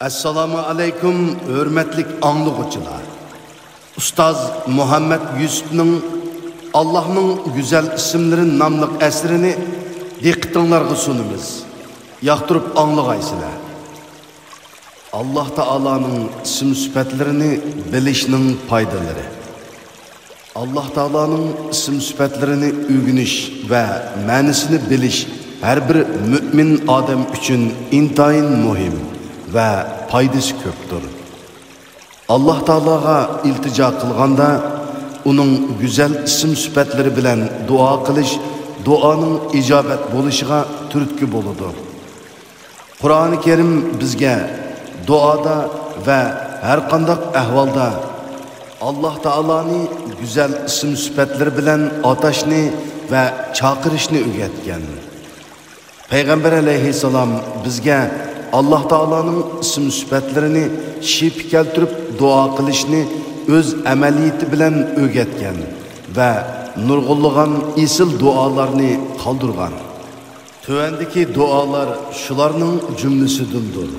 Assalomu alaykum, hurmatli anglag'uvchilar. Ustoz Muhammad Yusufning Allohning go'zal ismlari nomli asrini diqqatingizga sunamiz. Yoqtirib anglag'aysizlar. Alloh taolaning ism sifatlarini bilishning foydalari. Alloh taolaning ism sifatlarini o'rganish va ma'nosini bilish har bir mu'min odam uchun intayin muhim ve faydası köptür. Allah Teala'ga iltica kılganda, onun güzel isim süpetleri bilen dua kılış, duanın icabet buluşuna türtkü boludur. Kur'an-ı Kerim bizge duada ve her kandak ehvalda Allah Teala'nın güzel isim süpetleri bilen ataşını ve çakırışını öğretken. Peygamber aleyhisselam bizge Allah Teala'nın isim süpetlerini şip keltirip dua kılışını öz ameliyeti bilen öğretken ve nurgulluğan isil dualarını kaldırgan. Tövendeki dualar şularının cümlesidir.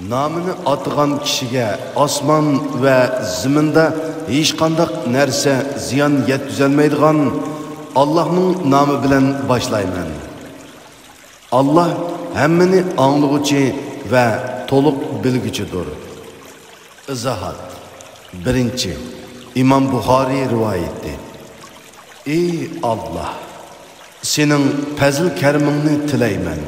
Namını atıgan kişiye asman ve ziminde hiç kandak nerse ziyan yetküzelmeydigan Allah'ın namı bilen başlayman. Allah hemmini anlıgıcı ve toluk bilgicidir. İzahat. 1. İmam Bukhari rivayeti. Ey Allah! Senin fazl kerimini tileymen.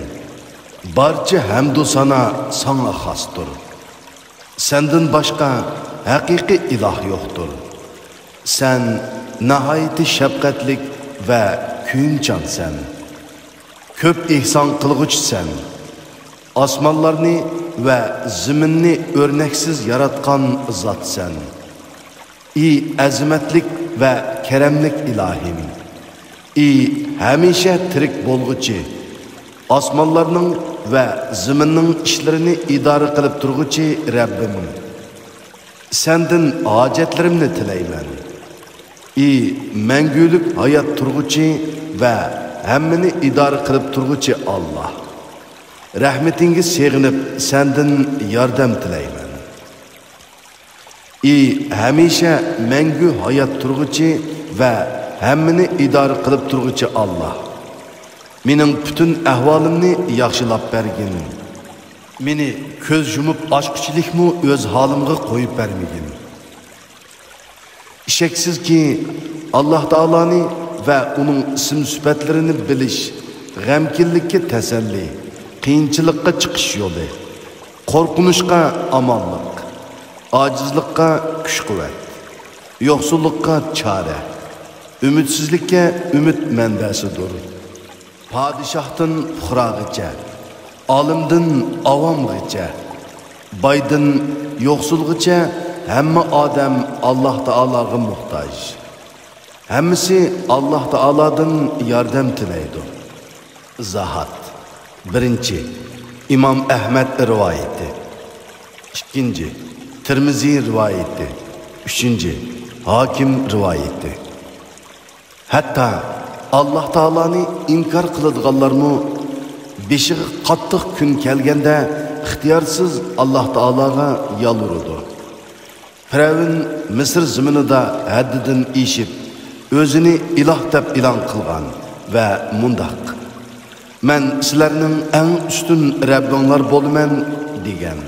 Barca hamdu sana xasdır. Senden başka hakiki ilah yoktur. Sen nihayeti şefkatlik ve kuyuncansan. Köp ihsan kılgıçsan, asmanlarını ve ziminni örneksiz yaratkan zatsan. İyi azimetlik ve keremlik ilahim. İyi hemişe tirik bolguçi, asmanlarının ve ziminin işlerini idare kılıp turguçi Rabbim. Senden hacetlerimni tileymen. İyi mengülük hayat turguçi ve hemmini idare kılıp turguçi Allah. Rahmetingi seğinip senden yardım tileymen. Hemişe mengü hayat turguçi ve hemmini idare kılıp turguçi Allah. Mening bütün ahvalimni yaxshilab bergin. Meni ko'z yumib ochqichilikmi o'z halimga qo'yib bermagin. Şeksiz ki Allah Teala'ni ve onun isim süpetlerini bilish, g'amkinlikka tasalli, qiyinchilikka chiqish yo'li, qo'rqinishga amonlik, ojizlikka kuch-quvvat, yo'qsullikka chora, ümidsizlikka umid manbasidir. Padişahdan fuqrog'icha, olimdan avomgacha, boydan yo'qsulg'icha hamma odam Alloh taologa muhtoj. Hammasi Allah Teala'dan yardım tileydi. Zahat. 1. İmam Ahmed rivayeti. 2. Tirmizi rivayeti. 3. Hakim rivayeti. Hatta Allah Teala'ni inkar kılıdığanlarını beşiği qattiq kun kelgende ixtiyarsız Allah Teala'ga yalvardı. Firavun Mısır ziminida haddidan işip özünü ilah deb ilan qilgan ve mundaq. Men sizlarning eng ustun Rabbinglar bo'laman degan.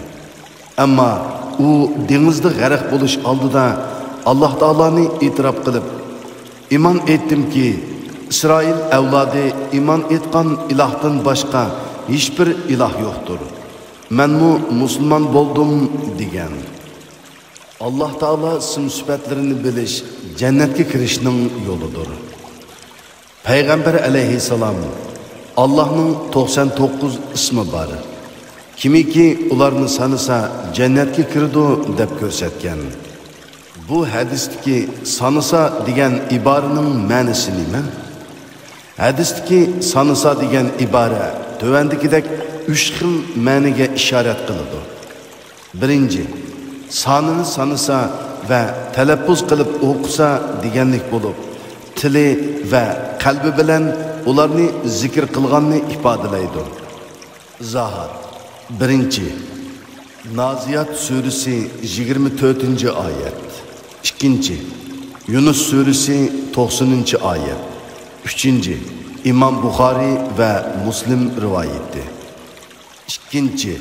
Ammo u dengizda g'arq bo'lish oldida Alloh taoloni e'tirof qilib, iman etdimki, İsrail avlodi iman etgan ilahdan boshqa hech bir ilah yo'qdir. Menmu musulmon bo'ldim degan. Allah Teala isim süpetlerini bilish cennetke kirişinin yoludur. Peygamber aleyhisselam Allah'ın 99 ismi var. Kimi ki ularını sanısa cennetke kirdi deb ko'rsatgan. Bu hadisdeki sanısa degan ibarenin ma'nosi nima? Hadisdeki sanısa degan ibare tövendikidek 3 xil ma'noga ishorat qiladi. 1. Sanını sanısa ve telaffuz kılıp okusa deganlik bulup, tili ve kalbi bilen ularni zikr kılganını ifadelaydı. Zahat. 1. Naziyat suresi 24. ayet. 2. Yunus suresi 90. ayet. 3. İmam Buxoriy ve Muslim rivayeti. 2.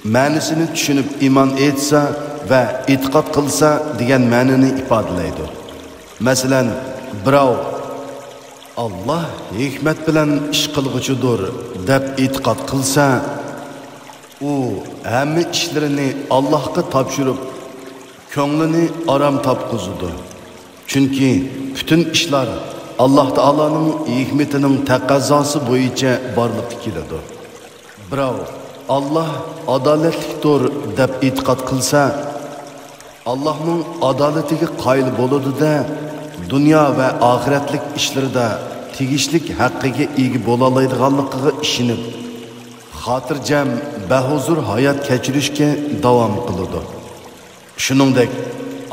Ma'nisini tushunib iman etsa ve itiqad qilsa degan ma'nini ifodalaydi. Masalan, birov Allah hikmet bilan ish qilguchidir deb itiqad qilsa, u hamma ishlarini Allohga topshirib, ko'nglini aram topqizadi. Chunki bütün ishlar Alloh taolaning hikmetining taqozosi bo'yicha borliqqa keladi. Birov Allah adolatlidir deb e'tiqod qilsa, Allohning adolatiga qoyil bo'ladi-da, dunyo va oxiratlik ishlarida tegishlik haqqiga ega bo'la oladiganligiga ishonib, xotirjam, bahuzur hayot kechirishga davom qiladi. Shuningdek,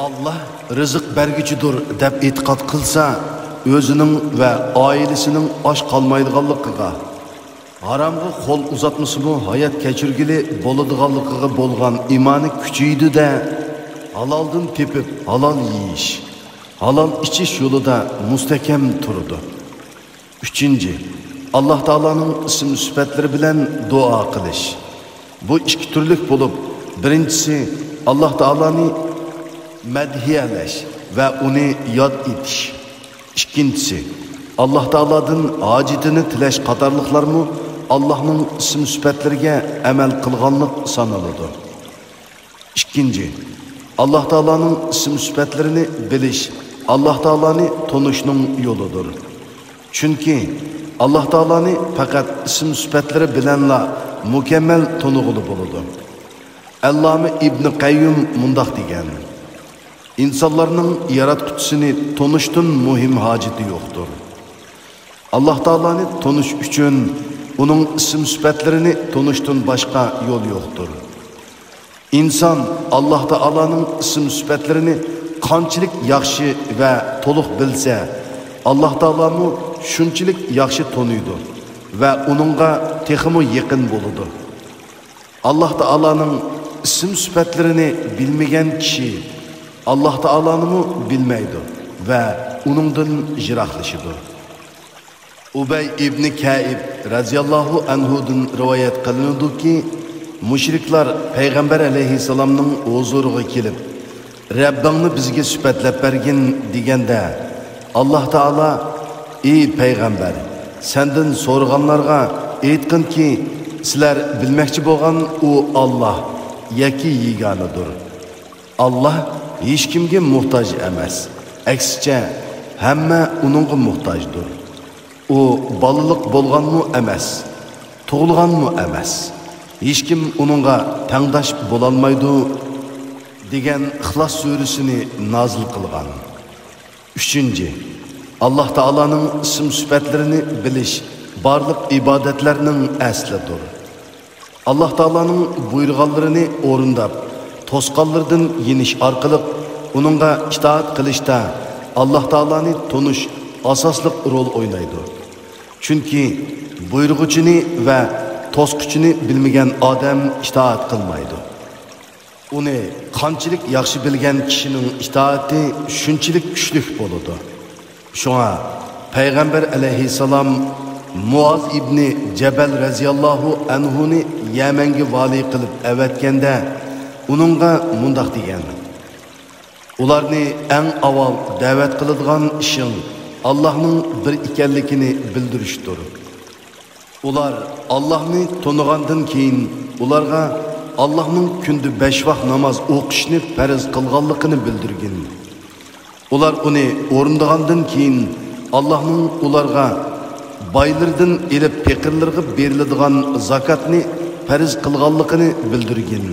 Allah rizq berguchidir deb e'tiqod qilsa, o'zining va oilasining och qolmaydiganligiga, haromga qo'l uzatmasimi hayot kechirgili bo'ladiganligiga bo'lgan iymoni kuchaydi-da, haloldan tepib halol yeyish, halol ichish yo'lida mustahkam turadi. 3. Alloh taolaning ism-sifatlari bilan duo qilish. Bu ikki turlik bo'lib, birinchisi Alloh taolani madhiyalash va uni yod etish. İkincisi, Allah Teala'dan hacetini tilash qatorliqlarmi Allah'ның ism-sifatlariga amal qilganlik sanaladi. İkinci, Allah Teala'nın ism-sifatlarini bilish, Allah Teala'ni tanishning yo'lidir. Chunki Allah Teala'ni faqat ism-sifatlari bilanla mukammal tanig'ili bo'ladi. Allama İbn Qayyum mundaq degan: İnsanlarning yaratquchisini tanishdan muhim hojati yo'qdir. Allah Teala'ni tanish uchun uning ism-sifatlarini tanishdan boshqa yo'l yo'qdir. İnsan Allah Teala'nın ism-sifatlarini qanchalik yaxshi va to'liq bilsa, Allah Teala'mı shunchalik yaxshi tanıydı va uningga texmo yaqin bo'ladi. Allah Teala'nın ism-sifatlarini bilmagan kishi Allah Teala'nı bilmeydi ve onundan jiroqlashidi. Ubay ibn Kaib radhiyallohu anhudan rivoyat qilinadi ki, mushriklar Peygamber aleyhisselamның huzuriga kelib, Rabbingni bizga sifatlab bergin deganda, Allah Teala: "Ey Peygamber, senden so'raganlarga aytqin ki, sizlar bilmoqchi bo'lgan u Allah yaki yeganidir. Allah hech kimga muhtoj emas. Aksicha, hamma uningga muhtojdir. U balaliq bo'lganmi emas, tug'ilganmi emas. Hech kim uningga tangdosh bo'la olmaydi" degan İxlos surasini nozil qilgan. 3. Allah Teala'nın ism-sifatlarini bilish barliq ibodatlarning aslidir. Allah Teala'nın buyurganlarini o'rindab, to'sqanlardan yenish orqali uningga itoat qilishda Allah Teala'ni tanish asosli rol o'ynaydi. Chunki buyurg'uchini va to'squchini bilmagan odam itoat qilmaydi. Uni qanchalik yaxshi bilgan kishining itoati shunchalik kuchli bo'ladi. Shunga Peygamber aleyhisselam Muaz ibn Jabal radhiyallohu anhuni Yamanga vali qilib avatganda uningga mundaq degan: "Ularni eng avval da'vat qiladigan ishing Allohning bir ekanligini bildirishdir. Ular Allohni tonigandan keyin ularga Allohning kunda 5 vaqt namoz o'qishni farz qilganligini bildirgin. Ular uni o'rindagandan keyin Allohning ularga boylardan elib faqirlarga beriladigan zakatni farz qilganligini bildirgin."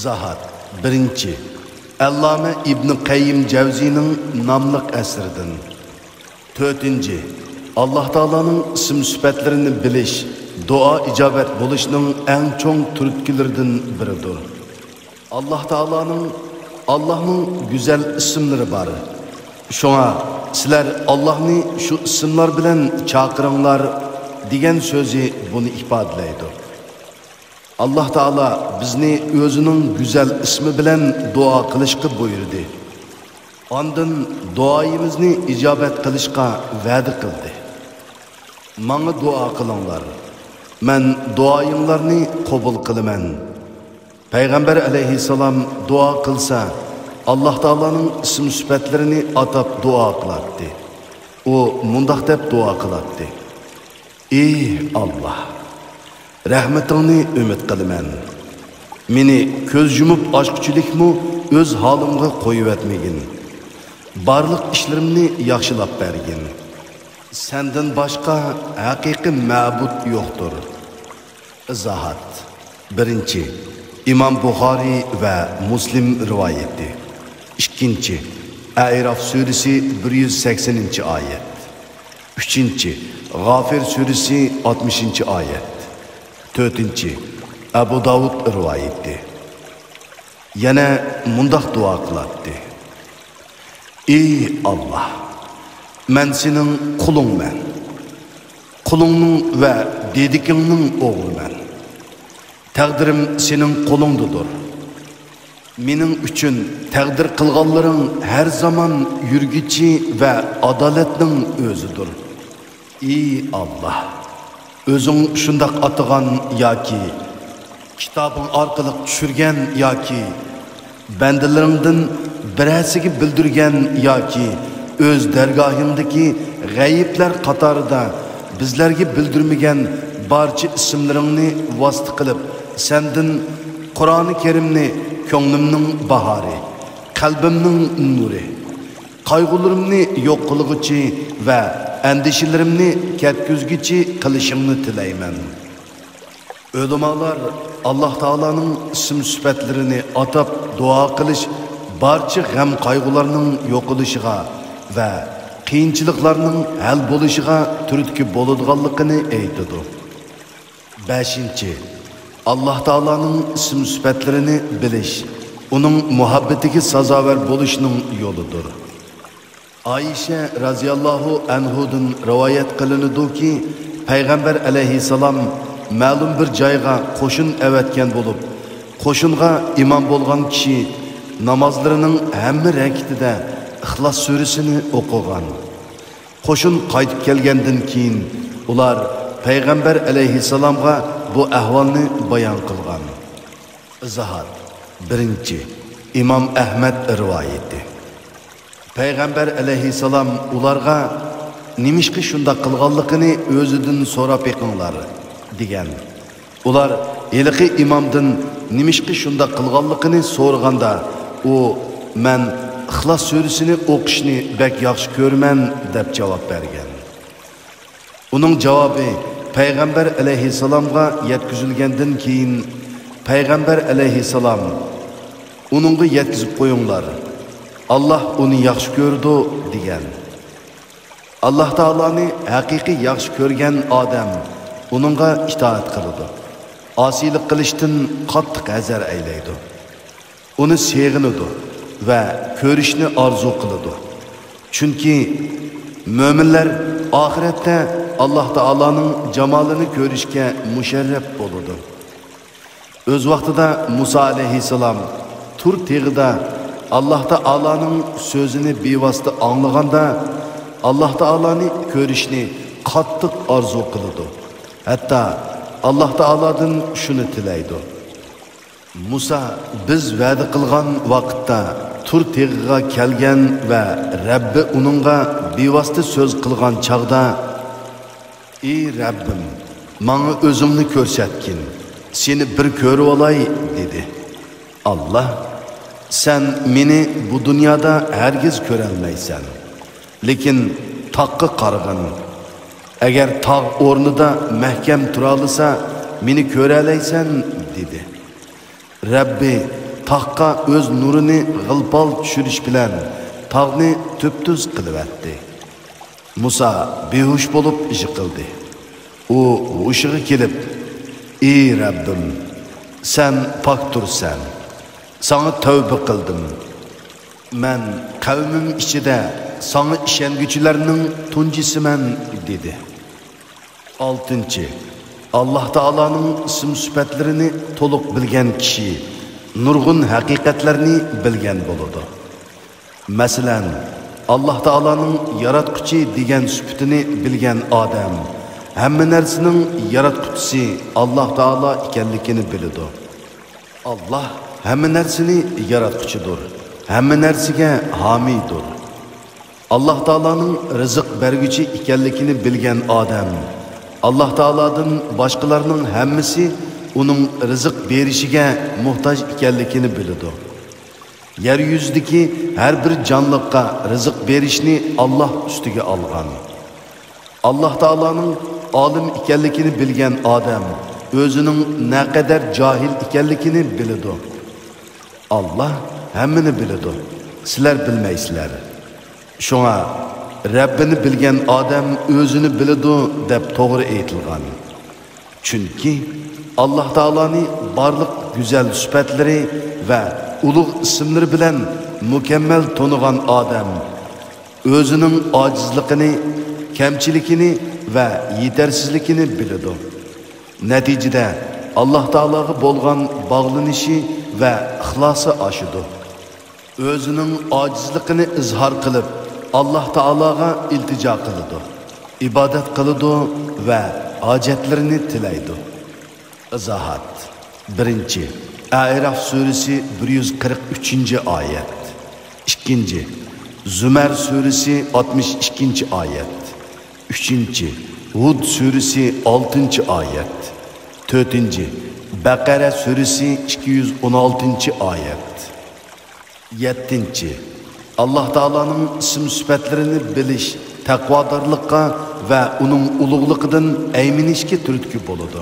Zahat 1. Allama İbn Qayyim Javziyning nomliq asridan. 4. Allah Teala'nın ism-sifatlarini bilish dua ijobat bo'lishning eng cho'ng turtkilaridan biridir. Allah'ның güzel isimleri var. Şuna sizler Allah'ni şu isimler bilen çağırınlar degan sözü bunu ifadaleydi. Allah Taala bizni o'zining go'zal ismi bilan duo qilishga buyurdi. Ondan duoyimizni ijobat qilishga va'da qildi. Menga duo qilinglar. Men duoyinglarni qabul qilaman. Payg'ambar alayhissalom duo qilsa, Allah Taolaning ism sifatlarini atab duo qiladi. U mundaq deb duo qiladi. Ey Allah, rahmatingni umid qilaman. Meni ko'z yumib ochquchilikmi o'z holimga qo'yib etmagin. Barliq ishlarimni yaxshilab bergin. Sendan boshqa haqiqiy ma'bud yo'qdir. Izohat. 1. İmam Buxoriy va Muslim rivoyati. 2. A'rof surasi 180-oyat. 3. G'ofir surasi 60-oyat. 4. Abu Davud rivoyati. Yana mundaq duo qiladi. Ey Allah, men sening qulingman. Qulingning va dedikingning o'g'liman. Taqdirim sening qo'lingdadir. Mening uchun taqdir qilganlaring har zaman yurgichi va adolatning o'zidir. Ey Allah, o'zing shundoq atagan yoki kitobing orqali tushirgan yoki bandalaringdan birasiga bildirgan yoki o'z dargohingdagi g'ayiblar qatorida bizlarga bildirmagan barcha ismlaringni vasita qilib sendin Qur'oni Karimni ko'nglimning bahori, qalbimning nuri, qayg'ularimni yo'q qilguchi va andishlarimni ketkizguchi qilishingni tilayman. Ulamolar Allah Taolaning ism sifatlarini atab duo qilish barcha g'am qayg'ularning yo'qilishiga va qiyinchiliklarning hal bo'lishiga turtki bo'ladiganligini aytadi. 5. Allah Taolaning ism sifatlarini bilish, uning muhabbatiga sazovar bo'lishning yo'lidir. Ayşe radhiyallohu anhudan rivoyat qilinadiki, Payg'ambar alayhissalom ma'lum bir joyga qo'shin avatgan bo'lib, qo'shinga imom bo'lgan kishi namozlarining hamma rakatida İxlos surasini o'qigan. Qo'shin qaytib kelgandan keyin ular Payg'ambar alayhissalomga bu ahvolni bayon qilgan. Izohat. 1. İmam Ahmad rivoyati. Payg'ambar alayhissalom ularga nimishqi shunda qilganligini o'zidan so'rab beqinglar degan. Ular eliqi imomdan nimishqi shunda qilganligini so'raganda u men İxlos surasini o'qishni bek yaxshi ko'rman deb javob bergan. Uning javobi Payg'ambar alayhissalomga yetkazilgandan keyin Payg'ambar alayhissalom uningga yetkazib qo'yinglar. Allah uni yaxshi ko'rdi degan. Allah Taoloni haqiqiy yaxshi ko'rgan odam uningga itoat qiladi. Osiylik qilishdan qattiq hazar aylaydi. Uni sevginadi va ko'rishni orzu qiladi. Chunki mo'minlar oxiratda Allah Taolaning jamolini ko'rishga musharraf bo'ladi. O'z vaqtida Musa alayhissalom Tur teg'ida Allah Taolaning so'zini bevosita anglaganda Allah Taoloni ko'rishni qattiq orzu qiladi. Hatto Allah Taoladan shuni tilaydi. Musa biz va'da qilgan vaqtda Tur teg'iga kelgan va Rabbi uningga bevosita so'z qilgan chaqda ey Rabbim, menga o'zingni ko'rsatgin. Seni bir ko'rib olay dedi. Allah, sen meni bu dunyoda hargiz ko'rolmaysan. Lekin taqqa qarag'in. Agar tog' o'rnida mahkam tura olsa, meni ko'ralaysan dedi. Rabbi taqqa o'z nurini g'ilpol tushirish bilan tog'ni tuptuz qilib etdi. Musa behush bo'lib yiqildi. U hushiga kelib, ey Rabbim, sen pok tursan. Sana tövbe qildim. Men qavmim ichida sana ishonguchilarning tunjisiman dedi. 6. Allah Taala'nın isim süpetlerini toluq bilgen kişi nurgun haqiqatlarni bilgen boludu. Mesela Allah Taala'nın yaratquchi degan süpetini bilgen Adem hamma narsaning yaratquchisi Allah Taala ekanligini biladi. Allah hamma narsani yaratquchidir. Hamma narsaga homiydir. Allah Taala'nın rizq berguchi ekanligini bilgen Adem Allah Taala'dan başqalarının hammasi uning rizq berishiga muhtoj ekanligini biladi. Yer yüzündeki her bir canlıqqa rizq berishni Allah ustiga olgan. Allah Taala'nın alim ekanligini bilgen Adem o'zining naqadar jahil ekanligini biladi. Allah hammani biladi. Sizlar bilmaysizlar. Şuna Rabbini bilgen Adem özünü biladi deb to'g'ri aytilgan. Chunki Allah Taala'ni barliq güzel sifatlari va ulug' ismlari bilan mukammal tonigan Adem o'zining ojizligini, kamchiligini va yetersizligini biladi. Natijada Allah Taolaga bo'lgan bog'lanishi va ixlosi oshidi. O'zining ojizligini izhor qilib Allah Taolaga iltijo qiladi, ibodat qiladi va hojatlarini tilaydi. Izohat 1. A'rof surasi 143-oyat. 2. Zumar surasi 62-oyat. 3. Hud surasi 6-oyat. 4. Baqara surasi 216-oyat. 7. Allah Taala'nın isim süpetlerini bilish, taqvodorlikqa va uning ulug'ligidan ayminishga turtki bo'ladi.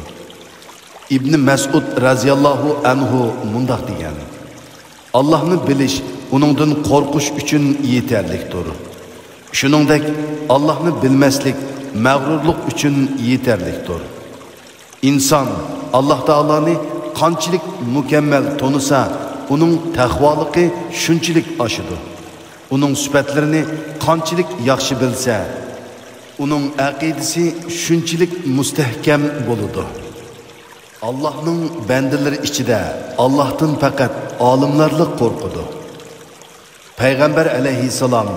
İbn Mas'ud raziyallohu anhu mundaq degan: Allah'ni bilish uningdan qo'rqish uchun yetarlikdir. Shuningdek, Allah'ni bilmaslik mag'rurlik uchun yetarlikdir. İnsan Allah Taala'ni qanchalik mukammal tonisa, uning taqvoligi shunchalik oshidi. Uning sifatlarini qanchalik yaxshi bilsa, uning aqidasi shunchalik mustahkam bo'ladi. Allah'ның bandaları ichida Allah'tan faqat olimlarlik qo'rqidi. Payg'ambar alayhissalom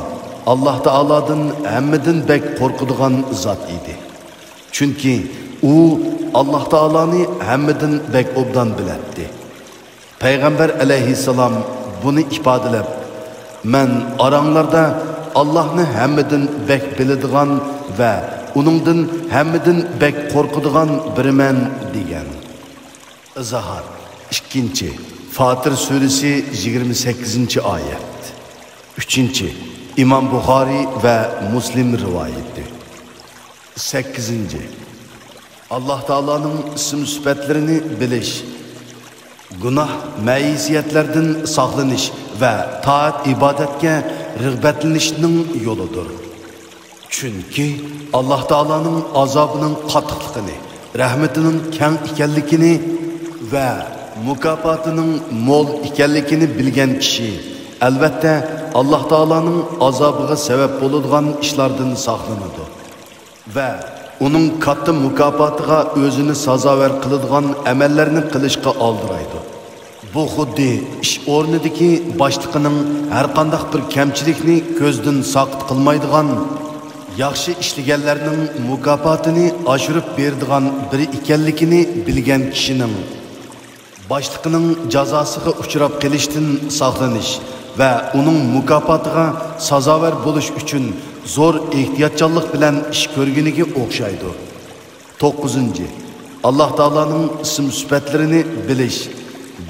Allah Taoladan hammadan bek qo'rqadigan zot edi. Chunki u Allah Taolani hammadan bek obdan biladi. Payg'ambar alayhissalom buni ifodalab, "Men aranglarda Allah'ni hammadan bek biladigan va uningdan hammadan bek qo'rqadigan biriman" degan. Izohat 2. Fatir surasi 28-oyat. 3. İmam Buxoriy va Muslim rivoyati. 8. Allah Taola'nın isim sifatlarini bilish, gunoh maisiyatlardan saqlanish va taat ibodatga rag'batlanishning yo'lidir. Chunki Allah Taola'nın azobining qattiqligini, rahmatining keng ekanligini va mukofotining mo'l ekanligini bilgan kishi albatta Allah Taola'nın azobiga sabab bo'ladigan ishlardan saqlanadi va uning katta mukofotiga o'zini sazovar qiladigan amallarni qilishga oldiraydi. Bu xuddi ish o'rnidagi boshliqining har qanday bir kamchilikni ko'zdan saqit qilmaydigan, yaxshi ishlaganlarning mukofotini oshirib beradigan biri ekanligini bilgan kishining boshliqining jazosiga uchrab qilishdan saqlanish va uning mukofotiga sazovar bo'lish uchun zo'r ehtiyotchanlik bilan ish ko'rganiga o'xshaydi. 9. Allah Taola'nın ism sifatlarini bilish,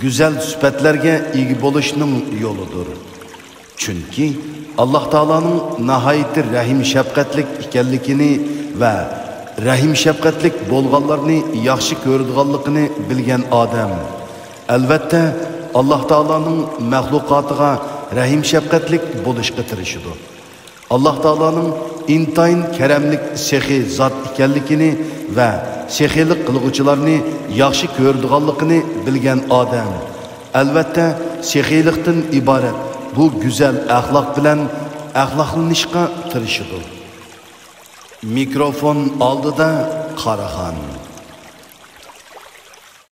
güzel sifatlarga ega bo'lishning yo'lidir. Chunki Allah Taola'nın nahayati rahim shafqatlik ekanligini va rahim shafqatlik bo'lganlarni yaxshi ko'radiganligini bilgan odam albatta Allah Taola'nın mahluqotiga rahim shafqatlik bo'lishga tirishadi. Allah Taola'nın intayin keremlik sehi zat ekanligini va sehilik qilguvchilarni yaxshi ko'radiganligini bilgan odam albatta sehilikdan iborat bu güzel axloq bilan axloqlanishga tirishadi. Mikrofon oldida Qaraxon.